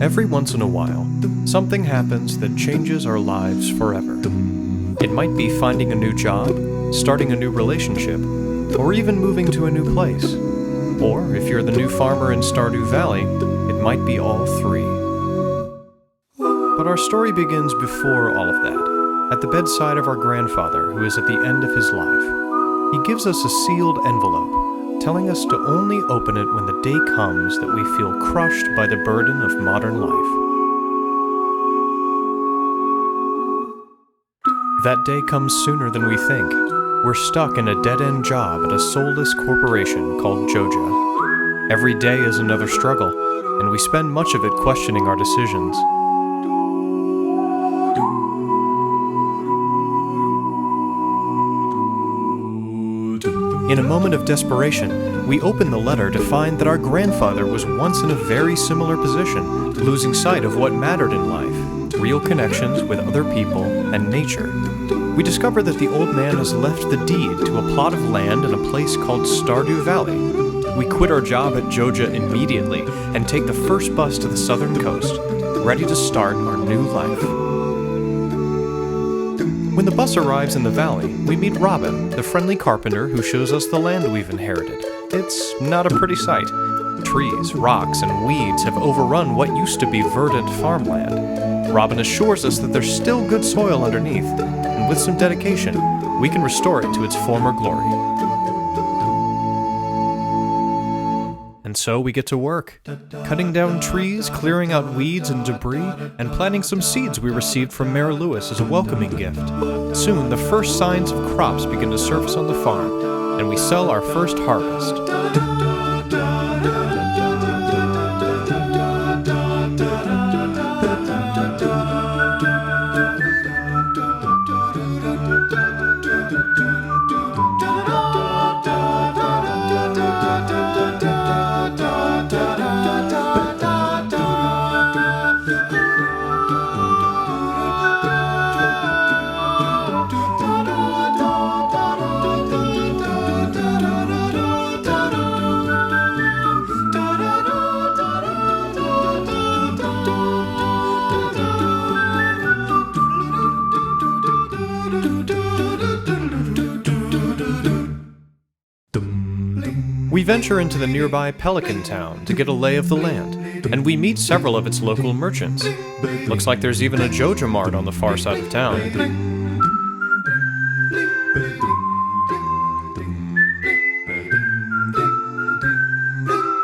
Every once in a while, something happens that changes our lives forever. It might be finding a new job, starting a new relationship, or even moving to a new place. Or, if you're the new farmer in Stardew Valley, it might be all three. But our story begins before all of that, at the bedside of our grandfather, who is at the end of his life. He gives us a sealed envelope, telling us to only open it when the day comes that we feel crushed by the burden of modern life. That day comes sooner than we think. We're stuck in a dead-end job at a soulless corporation called Joja. Every day is another struggle, and we spend much of it questioning our decisions. In a moment of desperation, we open the letter to find that our grandfather was once in a very similar position, losing sight of what mattered in life, real connections with other people and nature. We discover that the old man has left the deed to a plot of land in a place called Stardew Valley. We quit our job at Joja immediately and take the first bus to the southern coast, ready to start our new life. When the bus arrives in the valley, we meet Robin, the friendly carpenter who shows us the land we've inherited. It's not a pretty sight. Trees, rocks, and weeds have overrun what used to be verdant farmland. Robin assures us that there's still good soil underneath, and with some dedication, we can restore it to its former glory. And so we get to work, cutting down trees, clearing out weeds and debris, and planting some seeds we received from Mayor Lewis as a welcoming gift. Soon, the first signs of crops begin to surface on the farm, and we sell our first harvest. We venture into the nearby Pelican Town to get a lay of the land, and we meet several of its local merchants. Looks like there's even a Joja Mart on the far side of town.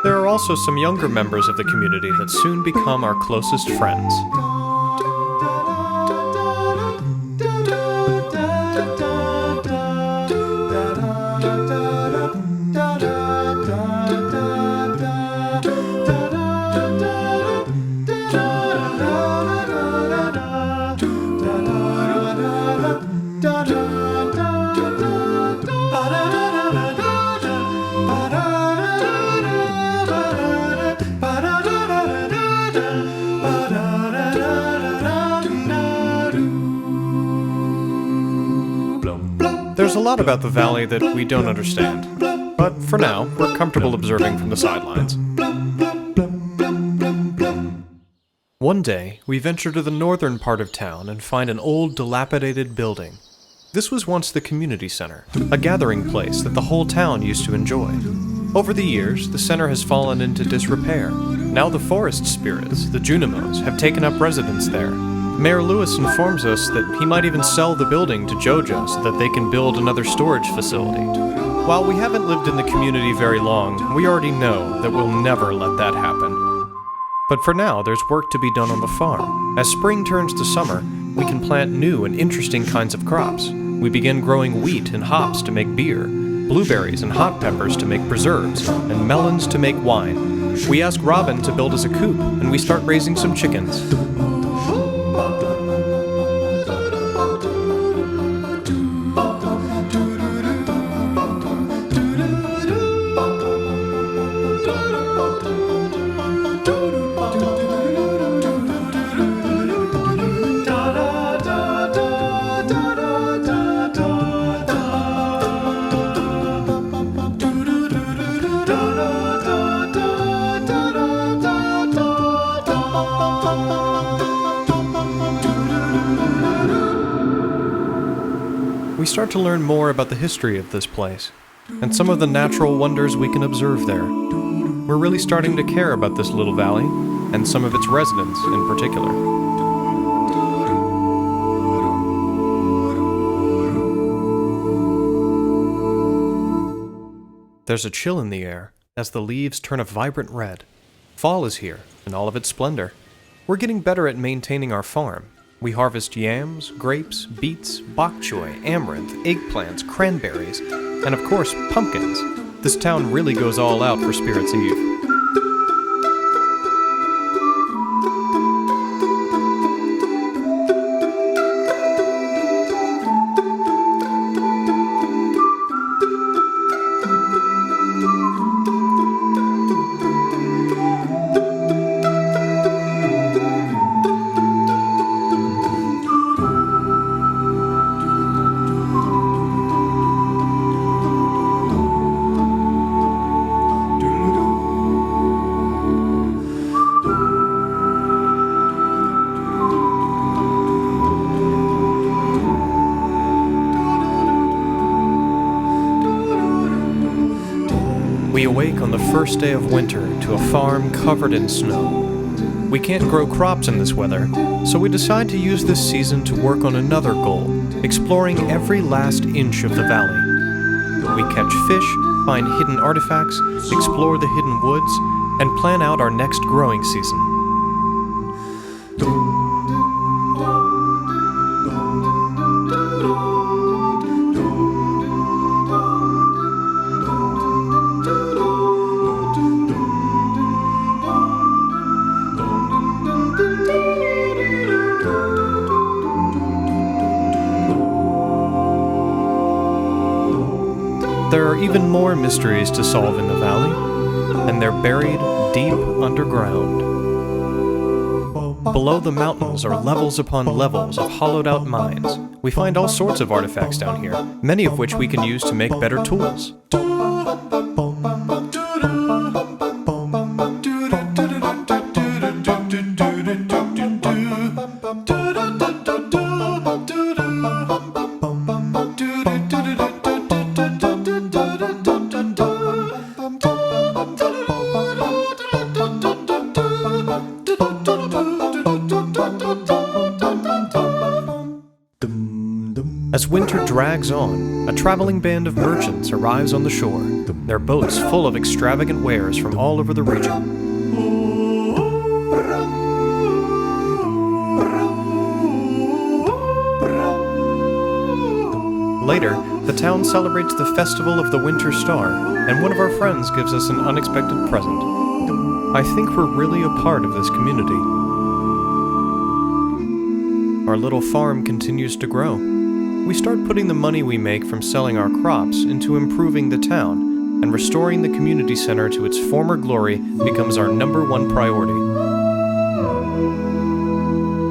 There are also some younger members of the community that soon become our closest friends. There's a lot about the valley that we don't understand, but for now, we're comfortable observing from the sidelines. One day, we venture to the northern part of town and find an old, dilapidated building. This was once the community center, a gathering place that the whole town used to enjoy. Over the years, the center has fallen into disrepair. Now the forest spirits, the Junimos, have taken up residence there. Mayor Lewis informs us that he might even sell the building to Joja so that they can build another storage facility. While we haven't lived in the community very long, we already know that we'll never let that happen. But for now, there's work to be done on the farm. As spring turns to summer, we can plant new and interesting kinds of crops. We begin growing wheat and hops to make beer, blueberries and hot peppers to make preserves, and melons to make wine. We ask Robin to build us a coop, and we start raising some chickens. start to learn more about the history of this place, and some of the natural wonders we can observe there. We're really starting to care about this little valley, and some of its residents in particular. There's a chill in the air as the leaves turn a vibrant red. Fall is here in all of its splendor. We're getting better at maintaining our farm. We harvest yams, grapes, beets, bok choy, amaranth, eggplants, cranberries, and of course, pumpkins. This town really goes all out for Spirits Eve. We awake on the first day of winter to a farm covered in snow. We can't grow crops in this weather, so we decide to use this season to work on another goal, exploring every last inch of the valley. We catch fish, find hidden artifacts, explore the hidden woods, and plan out our next growing season. There are even more mysteries to solve in the valley, and they're buried deep underground. Below the mountains are levels upon levels of hollowed-out mines. We find all sorts of artifacts down here, many of which we can use to make better tools. As winter drags on, a traveling band of merchants arrives on the shore, their boats full of extravagant wares from all over the region. Later, the town celebrates the Festival of the Winter Star, and one of our friends gives us an unexpected present. I think we're really a part of this community. Our little farm continues to grow. We start putting the money we make from selling our crops into improving the town, and restoring the community center to its former glory becomes our #1 priority.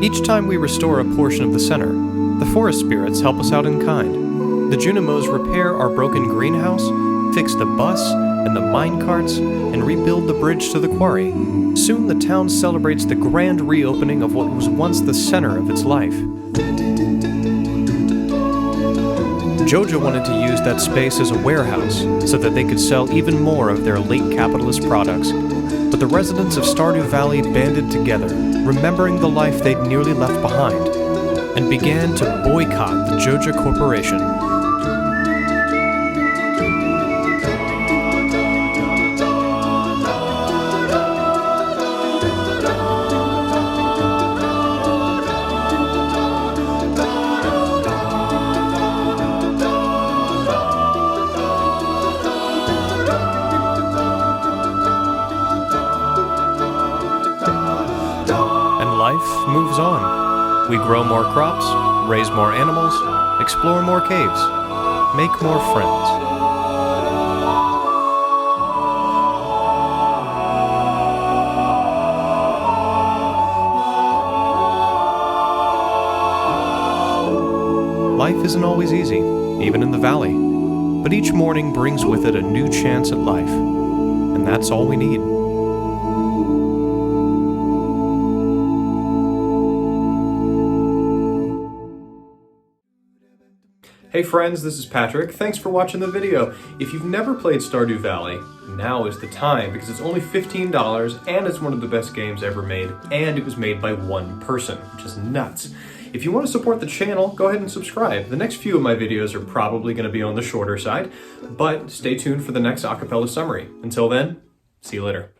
Each time we restore a portion of the center, the forest spirits help us out in kind. The Junimos repair our broken greenhouse, fix the bus and the mine carts, and rebuild the bridge to the quarry. Soon the town celebrates the grand reopening of what was once the center of its life. Jojo wanted to use that space as a warehouse so that they could sell even more of their late capitalist products. But the residents of Stardew Valley banded together, remembering the life they'd nearly left behind, and began to boycott the Jojo Corporation. Life moves on. We grow more crops, raise more animals, explore more caves, make more friends. Life isn't always easy, even in the valley, but each morning brings with it a new chance at life, and that's all we need. Hey friends, this is Patrick. Thanks for watching the video. If you've never played Stardew Valley, now is the time because it's only $15 and it's one of the best games ever made, and it was made by one person, which is nuts. If you want to support the channel, go ahead and subscribe. The next few of my videos are probably going to be on the shorter side, but stay tuned for the next Acapella Summary. Until then, see you later.